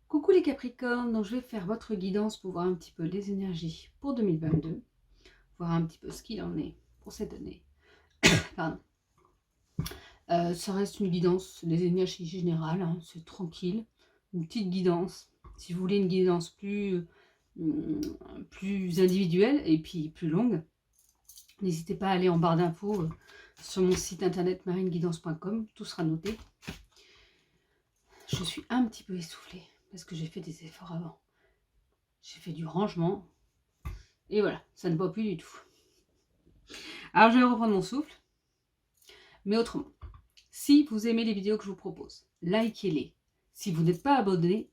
Coucou les Capricornes, donc je vais faire votre guidance pour voir un petit peu les énergies pour 2022, voir un petit peu ce qu'il en est pour cette année. Pardon. Ça reste une guidance, les énergies générales, hein, c'est tranquille, une petite guidance. Si vous voulez une guidance plus individuelle et puis plus longue, n'hésitez pas à aller en barre d'infos sur mon site internet marineguidance.com, tout sera noté. Je suis un petit peu essoufflée parce que j'ai fait des efforts avant. J'ai fait du rangement. Et voilà, ça ne va plus du tout. Alors, je vais reprendre mon souffle. Mais autrement, si vous aimez les vidéos que je vous propose, likez-les. Si vous n'êtes pas abonné,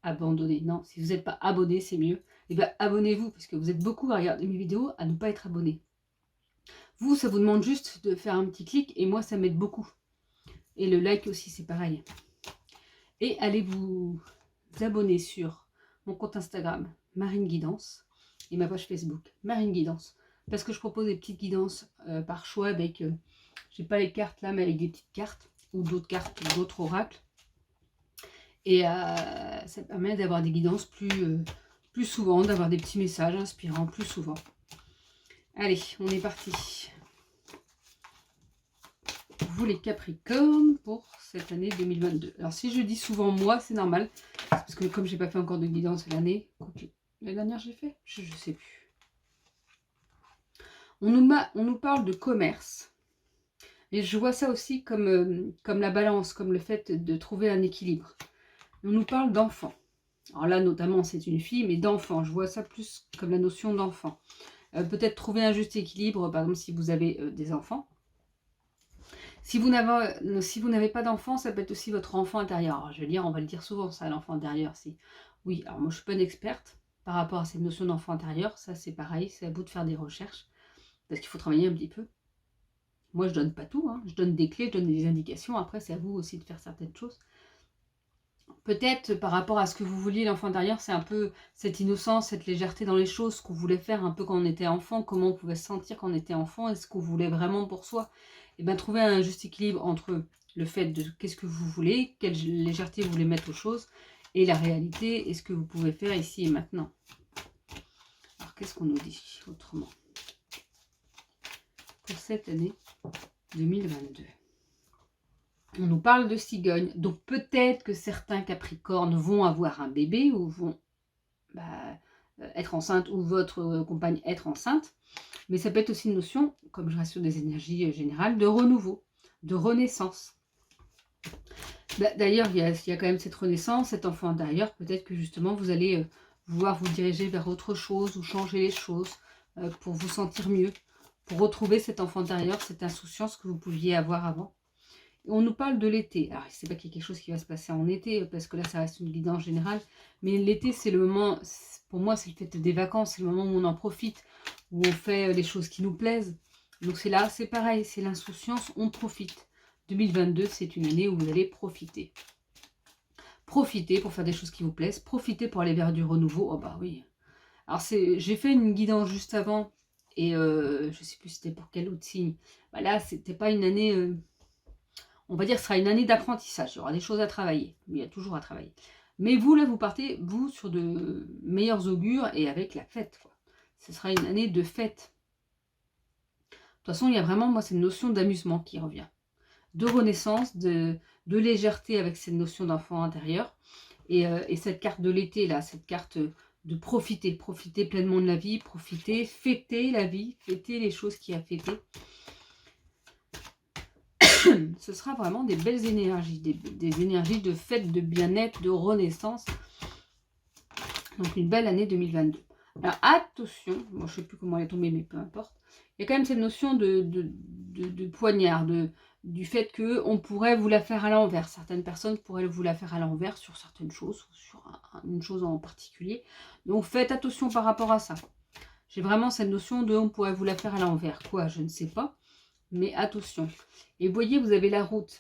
non, si vous n'êtes pas abonné, c'est mieux. Et bien, abonnez-vous, parce que vous êtes beaucoup à regarder mes vidéos, à ne pas être abonné. Vous, ça vous demande juste de faire un petit clic, et moi, ça m'aide beaucoup. Et le like aussi, c'est pareil. Et allez vous abonner sur mon compte Instagram, Marine Guidance, et ma page Facebook, Marine Guidance. Parce que je propose des petites guidances par choix avec, j'ai pas les cartes là, mais avec des petites cartes, ou d'autres cartes, ou d'autres oracles. Et ça permet d'avoir des guidances plus souvent, d'avoir des petits messages inspirants plus souvent. Allez, on est parti. Vous les Capricornes pour cette année 2022. Alors si je dis souvent moi, c'est normal. Parce que comme j'ai pas fait encore de guidance l'année, l'année dernière j'ai fait, je sais plus. On nous parle de commerce. Et je vois ça aussi comme la balance, comme le fait de trouver un équilibre. On nous parle d'enfants. Alors là, notamment, c'est une fille, mais d'enfant. Je vois ça plus comme la notion d'enfant. Peut-être trouver un juste équilibre, par exemple, si vous avez des enfants. Si vous n'avez pas d'enfant, ça peut être aussi votre enfant intérieur. Alors, je veux dire, on va le dire souvent, ça, l'enfant intérieur. Oui, alors moi, je ne suis pas une experte par rapport à cette notion d'enfant intérieur. Ça, c'est pareil, c'est à vous de faire des recherches. Parce qu'il faut travailler un petit peu. Moi, je ne donne pas tout. Hein. Je donne des clés, je donne des indications. Après, c'est à vous aussi de faire certaines choses. Peut-être par rapport à ce que vous vouliez, l'enfant intérieur, c'est un peu cette innocence, cette légèreté dans les choses qu'on voulait faire un peu quand on était enfant, comment on pouvait se sentir quand on était enfant, est-ce qu'on voulait vraiment pour soi. Et bien trouver un juste équilibre entre le fait de qu'est-ce que vous voulez, quelle légèreté vous voulez mettre aux choses, et la réalité, et ce que vous pouvez faire ici et maintenant. Alors qu'est-ce qu'on nous dit autrement pour cette année 2022? On nous parle de cigogne, donc peut-être que certains Capricornes vont avoir un bébé ou vont être enceinte ou votre compagne être enceinte. Mais ça peut être aussi une notion, comme je reste sur des énergies générales, de renouveau, de renaissance. D'ailleurs, il y a quand même cette renaissance, cet enfant intérieur. Peut-être que justement, vous allez vouloir vous diriger vers autre chose ou changer les choses pour vous sentir mieux, pour retrouver cet enfant intérieur, cette insouciance que vous pouviez avoir avant. On nous parle de l'été. Alors, c'est pas qu'il y a quelque chose qui va se passer en été, parce que là, ça reste une guidance générale. Mais l'été, c'est le moment, pour moi, c'est le fait des vacances. C'est le moment où on en profite, où on fait les choses qui nous plaisent. Donc, c'est là, c'est pareil, c'est l'insouciance, on profite. 2022, c'est une année où vous allez profiter. Profitez pour faire des choses qui vous plaisent. Profitez pour aller vers du renouveau. Oh bah oui. Alors, j'ai fait une guidance juste avant. Et je sais plus c'était pour quel autre signe. Bah là, c'était pas une année... on va dire que ce sera une année d'apprentissage. Il y aura des choses à travailler. Il y a toujours à travailler. Mais vous, là, vous partez, vous, sur de meilleurs augures et avec la fête, quoi. Ce sera une année de fête. De toute façon, il y a vraiment, moi, cette notion d'amusement qui revient. De renaissance, de légèreté avec cette notion d'enfant intérieur. Et cette carte de l'été, là, cette carte de profiter. Profiter pleinement de la vie, profiter, fêter la vie, fêter les choses qu'il y a à fêter. Ce sera vraiment des belles énergies, des énergies de fête, de bien-être, de renaissance. Donc une belle année 2022. Alors attention, moi je ne sais plus comment elle est tombée, mais peu importe. Il y a quand même cette notion de poignard, du fait qu'on pourrait vous la faire à l'envers. Certaines personnes pourraient vous la faire à l'envers sur certaines choses, sur une chose en particulier. Donc faites attention par rapport à ça. J'ai vraiment cette notion de on pourrait vous la faire à l'envers. Quoi, je ne sais pas. Mais attention. Et vous voyez, vous avez la route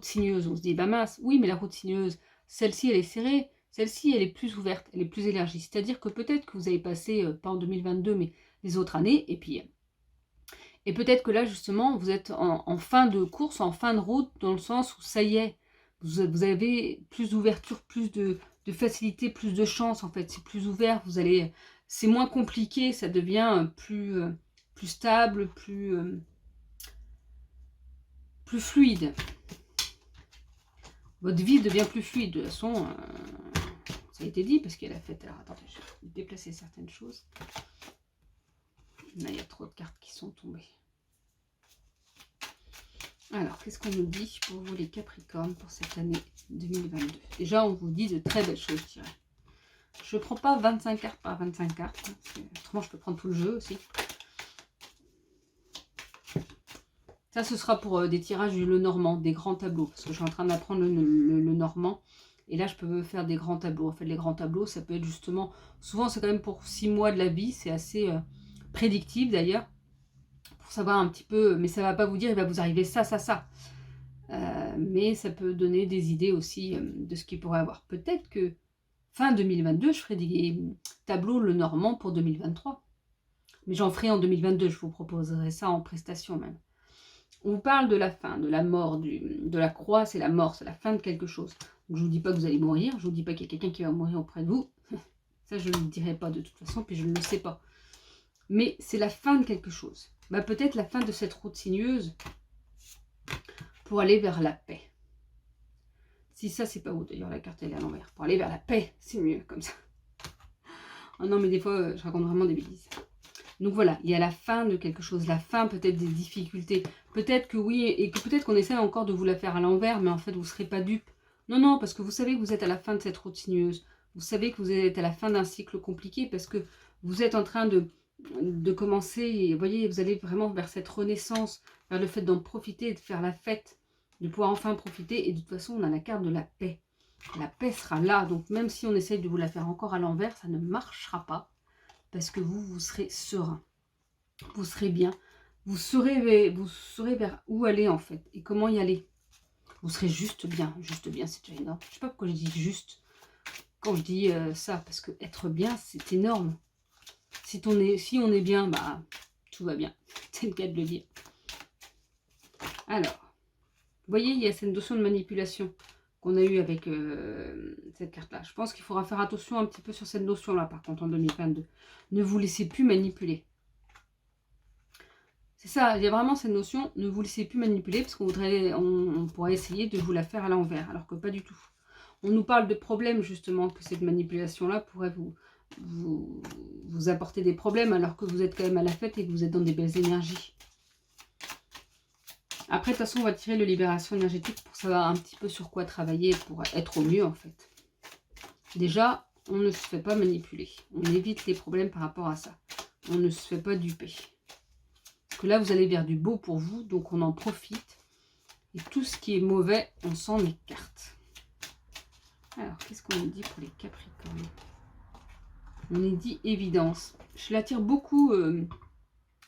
sinueuse. On se dit, bah mince, oui, mais la route sinueuse, celle-ci, elle est serrée. Celle-ci, elle est plus ouverte, elle est plus élargie. C'est-à-dire que peut-être que vous avez passé, pas en 2022, mais les autres années, et peut-être que là, justement, vous êtes en fin de course, en fin de route, dans le sens où ça y est, Vous avez plus d'ouverture, plus de facilité, plus de chance en fait. C'est plus ouvert, c'est moins compliqué, ça devient plus stable, plus fluide. Votre vie devient plus fluide. De toute façon, ça a été dit parce qu'elle a fait... Alors attendez, je vais déplacer certaines choses. Là, il y a trop de cartes qui sont tombées. Alors, qu'est-ce qu'on nous dit pour vous les Capricornes pour cette année 2022? Déjà, on vous dit de très belles choses, je dirais. Je ne prends pas 25 cartes par 25 cartes. Hein, autrement, je peux prendre tout le jeu aussi. Ça, ce sera pour des tirages du Lenormand, des grands tableaux. Parce que je suis en train d'apprendre le normand. Et là, je peux faire des grands tableaux. En fait, les grands tableaux, ça peut être justement... Souvent, c'est quand même pour 6 mois de la vie. C'est assez prédictif, d'ailleurs. Pour savoir un petit peu... Mais ça ne va pas vous dire, il va vous arriver ça, ça, ça. Mais ça peut donner des idées aussi de ce qu'il pourrait avoir. Peut-être que fin 2022, je ferai des tableaux Lenormand pour 2023. Mais j'en ferai en 2022, je vous proposerai ça en prestation même. On vous parle de la fin, de la mort, de la croix, c'est la mort, c'est la fin de quelque chose. Donc je ne vous dis pas que vous allez mourir, je ne vous dis pas qu'il y a quelqu'un qui va mourir auprès de vous. Ça, je ne le dirai pas de toute façon, puis je ne le sais pas. Mais c'est la fin de quelque chose. Bah, peut-être la fin de cette route sinueuse pour aller vers la paix. Si ça, c'est pas vous, d'ailleurs, la carte elle est à l'envers. Pour aller vers la paix, c'est mieux, comme ça. Oh non, mais des fois, je raconte vraiment des bêtises. Donc voilà, il y a la fin de quelque chose, la fin peut-être des difficultés. Peut-être que oui, et que peut-être qu'on essaie encore de vous la faire à l'envers, mais en fait, vous ne serez pas dupe. Non, non, parce que vous savez que vous êtes à la fin de cette route sinueuse. Vous savez que vous êtes à la fin d'un cycle compliqué parce que vous êtes en train de commencer, et vous voyez, vous allez vraiment vers cette renaissance, vers le fait d'en profiter, de faire la fête, de pouvoir enfin profiter. Et de toute façon, on a la carte de la paix. La paix sera là, donc même si on essaye de vous la faire encore à l'envers, ça ne marchera pas. Parce que vous serez serein, vous serez bien, vous saurez vers où aller en fait, et comment y aller. Vous serez juste bien, c'est déjà énorme. Je ne sais pas pourquoi je dis juste quand je dis ça, parce que être bien, c'est énorme. Si on est bien, bah tout va bien, c'est le cas de le dire. Alors, vous voyez, il y a cette notion de manipulation qu'on a eue avec cette carte-là. Je pense qu'il faudra faire attention un petit peu sur cette notion-là, par contre, en 2022. Ne vous laissez plus manipuler. C'est ça, il y a vraiment cette notion, ne vous laissez plus manipuler, parce qu'on on pourrait essayer de vous la faire à l'envers, alors que pas du tout. On nous parle de problèmes, justement, que cette manipulation-là pourrait vous apporter des problèmes, alors que vous êtes quand même à la fête et que vous êtes dans des belles énergies. Après, de toute façon, on va tirer le libération énergétique pour savoir un petit peu sur quoi travailler pour être au mieux, en fait. Déjà, on ne se fait pas manipuler. On évite les problèmes par rapport à ça. On ne se fait pas duper. Parce que là, vous allez vers du beau pour vous, donc on en profite. Et tout ce qui est mauvais, on s'en écarte. Alors, qu'est-ce qu'on nous dit pour les Capricornes? On nous dit évidence. Je la tire beaucoup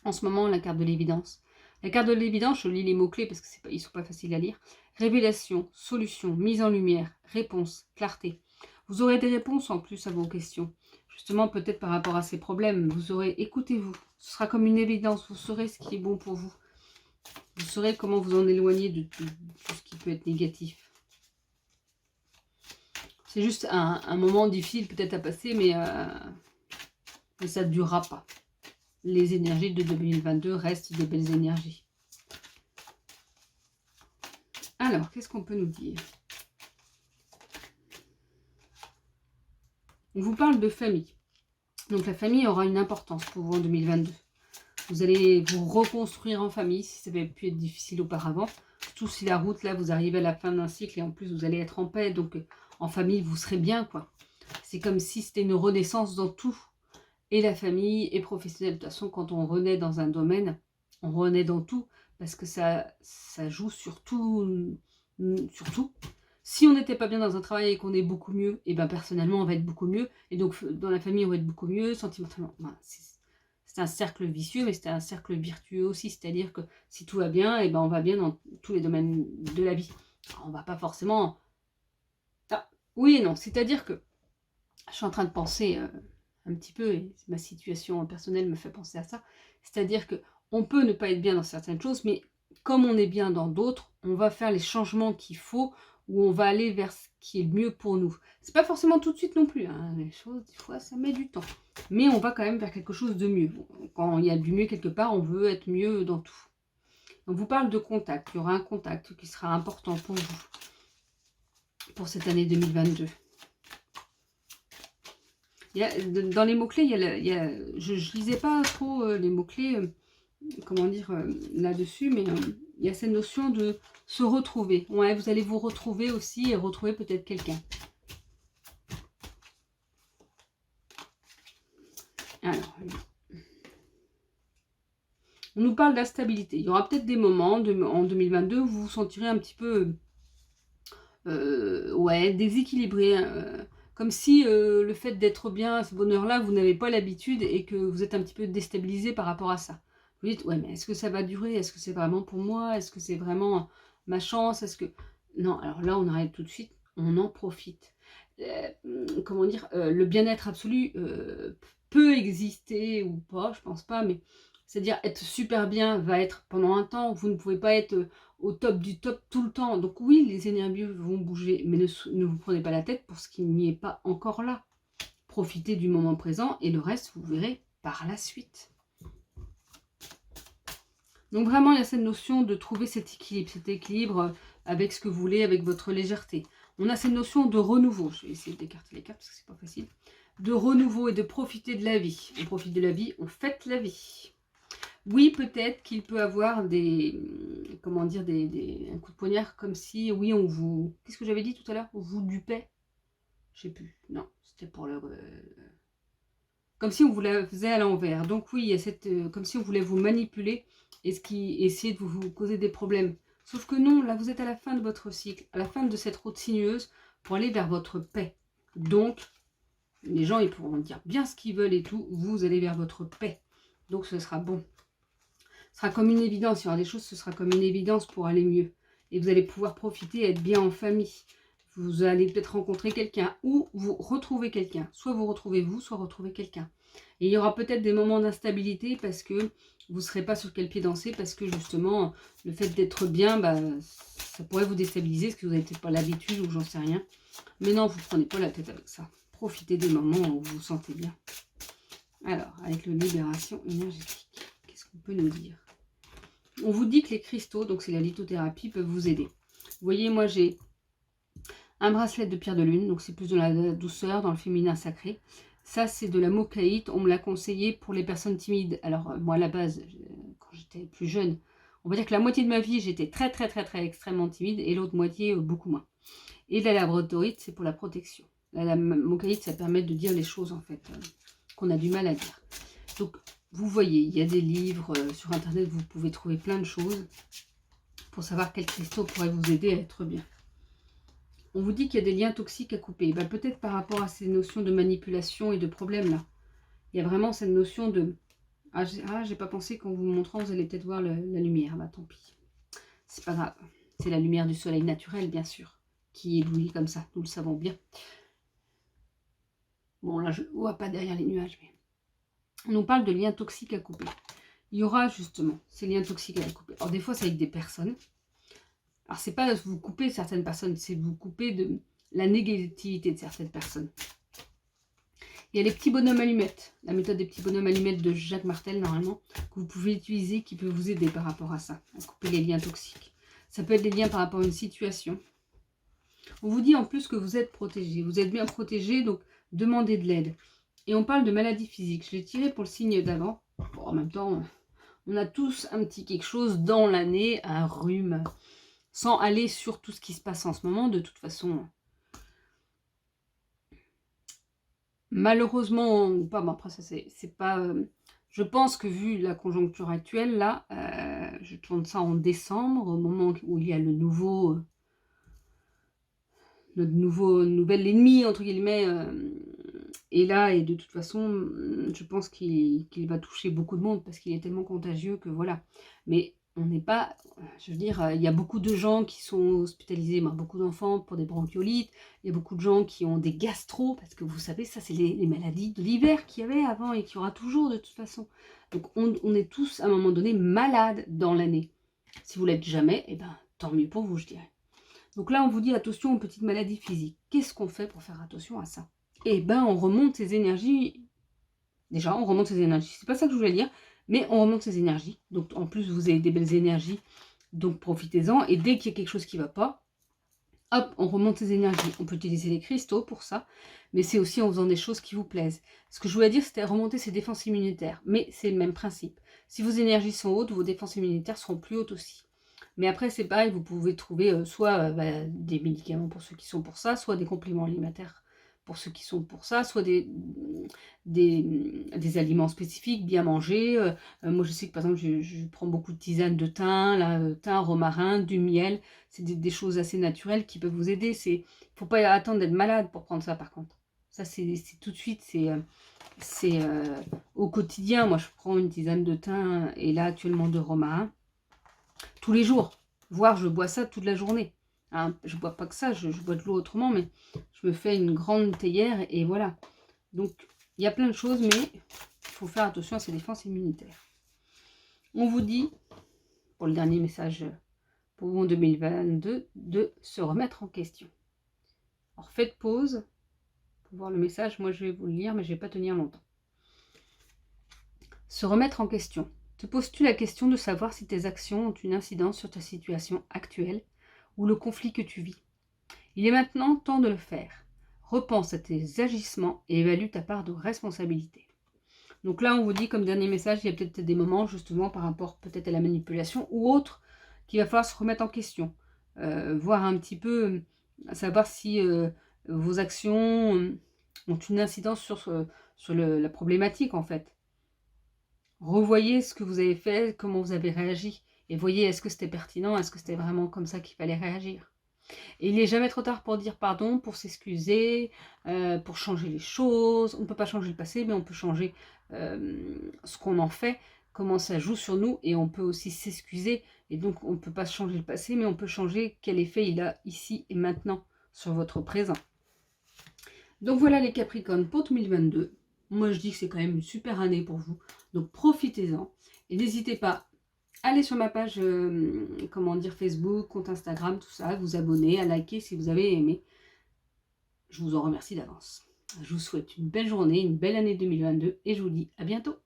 en ce moment, la carte de l'évidence. La carte de l'évidence, je lis les mots-clés parce qu'ils ne sont pas faciles à lire. Révélation, solution, mise en lumière, réponse, clarté. Vous aurez des réponses en plus à vos questions. Justement, peut-être par rapport à ces problèmes, vous aurez, écoutez-vous. Ce sera comme une évidence, vous saurez ce qui est bon pour vous. Vous saurez comment vous en éloigner de tout ce qui peut être négatif. C'est juste un moment difficile peut-être à passer, mais ça ne durera pas. Les énergies de 2022 restent des belles énergies. Alors, qu'est-ce qu'on peut nous dire? On vous parle de famille. Donc la famille aura une importance pour vous en 2022. Vous allez vous reconstruire en famille si ça avait pu être difficile auparavant. Surtout si la route, là, vous arrivez à la fin d'un cycle et en plus vous allez être en paix. Donc en famille, vous serez bien, quoi. C'est comme si c'était une renaissance dans tout. Et la famille et professionnelle. De toute façon, quand on renaît dans un domaine, on renaît dans tout. Parce que ça joue sur tout. Si on n'était pas bien dans un travail et qu'on est beaucoup mieux, et bien personnellement, on va être beaucoup mieux. Et donc, dans la famille, on va être beaucoup mieux. Sentimentalement, ben, c'est un cercle vicieux, mais c'est un cercle vertueux aussi. C'est-à-dire que si tout va bien, et ben on va bien dans tous les domaines de la vie. Alors, on va pas forcément... Ah, oui et non. C'est-à-dire que je suis en train de penser... un petit peu, et ma situation personnelle me fait penser à ça, c'est-à-dire que on peut ne pas être bien dans certaines choses, mais comme on est bien dans d'autres, on va faire les changements qu'il faut où on va aller vers ce qui est le mieux pour nous. C'est pas forcément tout de suite non plus, hein. Les choses, des fois, ça met du temps. Mais on va quand même vers quelque chose de mieux. Quand il y a du mieux quelque part, on veut être mieux dans tout. On vous parle de contact. Il y aura un contact qui sera important pour vous, pour cette année 2022. Dans les mots-clés, je ne lisais pas trop les mots-clés, comment dire, là-dessus, mais il y a cette notion de se retrouver. Ouais, vous allez vous retrouver aussi et retrouver peut-être quelqu'un. Alors, on nous parle d'instabilité. Il y aura peut-être des moments en 2022 où vous vous sentirez un petit peu ouais, déséquilibré. Comme si le fait d'être bien, ce bonheur-là, vous n'avez pas l'habitude et que vous êtes un petit peu déstabilisé par rapport à ça. Vous dites, ouais, mais est-ce que ça va durer? Est-ce que c'est vraiment pour moi? Est-ce que c'est vraiment ma chance? Est-ce que... Non, alors là, on arrête tout de suite. On en profite. Comment dire, le bien-être absolu peut exister ou pas, je pense pas, mais c'est-à-dire être super bien va être pendant un temps. Vous ne pouvez pas être au top du top tout le temps. Donc oui, les énergies vont bouger, mais ne vous prenez pas la tête pour ce qui n'y est pas encore là. Profitez du moment présent et le reste, vous verrez par la suite. Donc vraiment, il y a cette notion de trouver cet équilibre avec ce que vous voulez, avec votre légèreté. On a cette notion de renouveau. Je vais essayer d'écarter les cartes parce que c'est pas facile. De renouveau et de profiter de la vie. On profite de la vie, on fête la vie. Oui, peut-être qu'il peut avoir des, comment dire, un coup de poignard comme si, oui, on vous... Qu'est-ce que j'avais dit tout à l'heure? On vous dupait? Je sais plus. Non, c'était pour le... comme si on vous la faisait à l'envers. Donc oui, il y a cette... comme si on voulait vous manipuler et ce qui essayait de vous causer des problèmes. Sauf que non, là, vous êtes à la fin de votre cycle, à la fin de cette route sinueuse pour aller vers votre paix. Donc, les gens, ils pourront dire bien ce qu'ils veulent et tout. Vous allez vers votre paix. Donc, ce sera bon. Ce sera comme une évidence. Il y aura des choses, ce sera comme une évidence pour aller mieux. Et vous allez pouvoir profiter et être bien en famille. Vous allez peut-être rencontrer quelqu'un ou vous retrouver quelqu'un. Soit vous retrouvez vous, soit retrouver quelqu'un. Et il y aura peut-être des moments d'instabilité parce que vous ne saurez pas sur quel pied danser. Parce que justement, le fait d'être bien, bah, ça pourrait vous déstabiliser. Parce que vous n'avez peut-être pas l'habitude ou j'en sais rien. Mais non, vous ne prenez pas la tête avec ça. Profitez des moments où vous vous sentez bien. Alors, avec le libération énergétique, qu'est-ce qu'on peut nous dire? On vous dit que les cristaux, donc c'est la lithothérapie, peuvent vous aider. Vous voyez, moi j'ai un bracelet de pierre de lune, donc c'est plus de la douceur, dans le féminin sacré. Ça, c'est de la mocaïte. On me l'a conseillé pour les personnes timides. Alors, moi, à la base, quand j'étais plus jeune, on va dire que la moitié de ma vie, j'étais très extrêmement timide et l'autre moitié, beaucoup moins. Et la labradorite, c'est pour la protection. La mocaïte, ça permet de dire les choses, en fait, qu'on a du mal à dire. Donc, vous voyez, il y a des livres sur Internet, vous pouvez trouver plein de choses pour savoir quels cristaux pourraient vous aider à être bien. On vous dit qu'il y a des liens toxiques à couper. Ben, peut-être par rapport à ces notions de manipulation et de problèmes là. Il y a vraiment cette notion de... Ah, j'ai pas pensé qu'en vous montrant, vous allez peut-être voir la lumière. Bah tant pis. C'est pas grave. C'est la lumière du soleil naturel, bien sûr, qui éblouit comme ça. Nous le savons bien. Bon, là, je ne vois pas derrière les nuages, mais... On nous parle de liens toxiques à couper. Il y aura justement ces liens toxiques à couper. Alors des fois, c'est avec des personnes. Alors c'est pas vous couper certaines personnes, c'est vous couper de la négativité de certaines personnes. Il y a les petits bonhommes allumettes. La méthode des petits bonhommes allumettes de Jacques Martel, normalement, que vous pouvez utiliser, qui peut vous aider par rapport à ça, à couper les liens toxiques. Ça peut être des liens par rapport à une situation. On vous dit en plus que vous êtes protégé. Vous êtes bien protégé, donc demandez de l'aide. Et on parle de maladies physiques. Je l'ai tiré pour le signe d'avant. Bon, en même temps, on a tous un petit quelque chose dans l'année, un rhume, sans aller sur tout ce qui se passe en ce moment. De toute façon, malheureusement, ou pas, bon après ça c'est pas... je pense que vu la conjoncture actuelle, là, je tourne ça en décembre, au moment où il y a le nouveau... notre nouvel ennemi, entre guillemets, est là, et de toute façon, je pense qu'il va toucher beaucoup de monde, parce qu'il est tellement contagieux que voilà. Mais on n'est pas, je veux dire, il y a beaucoup de gens qui sont hospitalisés, beaucoup d'enfants pour des bronchiolites, il y a beaucoup de gens qui ont des gastro, parce que vous savez, ça c'est les maladies de l'hiver qu'il y avait avant, et qu'il y aura toujours de toute façon. Donc on est tous, à un moment donné, malades dans l'année. Si vous l'êtes jamais, eh ben, tant mieux pour vous, je dirais. Donc là, on vous dit attention aux petites maladies physiques. Qu'est-ce qu'on fait pour faire attention à ça? Eh ben, on remonte ses énergies. Déjà, on remonte ses énergies. C'est pas ça que je voulais dire, mais on remonte ses énergies. Donc, en plus, vous avez des belles énergies. Donc, profitez-en. Et dès qu'il y a quelque chose qui ne va pas, hop, on remonte ses énergies. On peut utiliser les cristaux pour ça, mais c'est aussi en faisant des choses qui vous plaisent. Ce que je voulais dire, c'était remonter ses défenses immunitaires. Mais c'est le même principe. Si vos énergies sont hautes, vos défenses immunitaires seront plus hautes aussi. Mais après, c'est pareil, vous pouvez trouver soit des médicaments pour ceux qui sont pour ça, soit des compléments alimentaires pour ceux qui sont pour ça, soit des aliments spécifiques, bien manger. Moi, je sais que par exemple, je prends beaucoup de tisanes de thym, thym, romarin, du miel. C'est des choses assez naturelles qui peuvent vous aider. Il ne faut pas attendre d'être malade pour prendre ça, par contre. Ça, c'est tout de suite, c'est au quotidien. Moi, je prends une tisane de thym et là, actuellement, de romarin. Tous les jours, voire je bois ça toute la journée. Hein, je bois pas que ça, je bois de l'eau autrement, mais je me fais une grande théière et voilà. Donc, il y a plein de choses, mais il faut faire attention à ses défenses immunitaires. On vous dit, pour le dernier message pour vous en 2022, de se remettre en question. Alors, faites pause pour voir le message. Moi, je vais vous le lire, mais je ne vais pas tenir longtemps. Se remettre en question. Te poses-tu la question de savoir si tes actions ont une incidence sur ta situation actuelle ou le conflit que tu vis? Il est maintenant temps de le faire. Repense à tes agissements et évalue ta part de responsabilité. Donc là, on vous dit comme dernier message, il y a peut-être des moments justement par rapport peut-être à la manipulation ou autre qu'il va falloir se remettre en question. Voir un petit peu, savoir si vos actions ont une incidence sur la problématique en fait. Revoyez ce que vous avez fait, comment vous avez réagi. Et voyez, est-ce que c'était pertinent, est-ce que c'était vraiment comme ça qu'il fallait réagir. Et il n'est jamais trop tard pour dire pardon, pour s'excuser, pour changer les choses. On ne peut pas changer le passé, mais on peut changer ce qu'on en fait, comment ça joue sur nous. Et on peut aussi s'excuser. Et donc, on ne peut pas changer le passé, mais on peut changer quel effet il a ici et maintenant sur votre présent. Donc voilà les Capricornes pour 2022. Moi, je dis que c'est quand même une super année pour vous. Donc, profitez-en. Et n'hésitez pas à aller sur ma page Facebook, compte Instagram, tout ça, vous abonner, à liker si vous avez aimé. Je vous en remercie d'avance. Je vous souhaite une belle journée, une belle année 2022 et je vous dis à bientôt.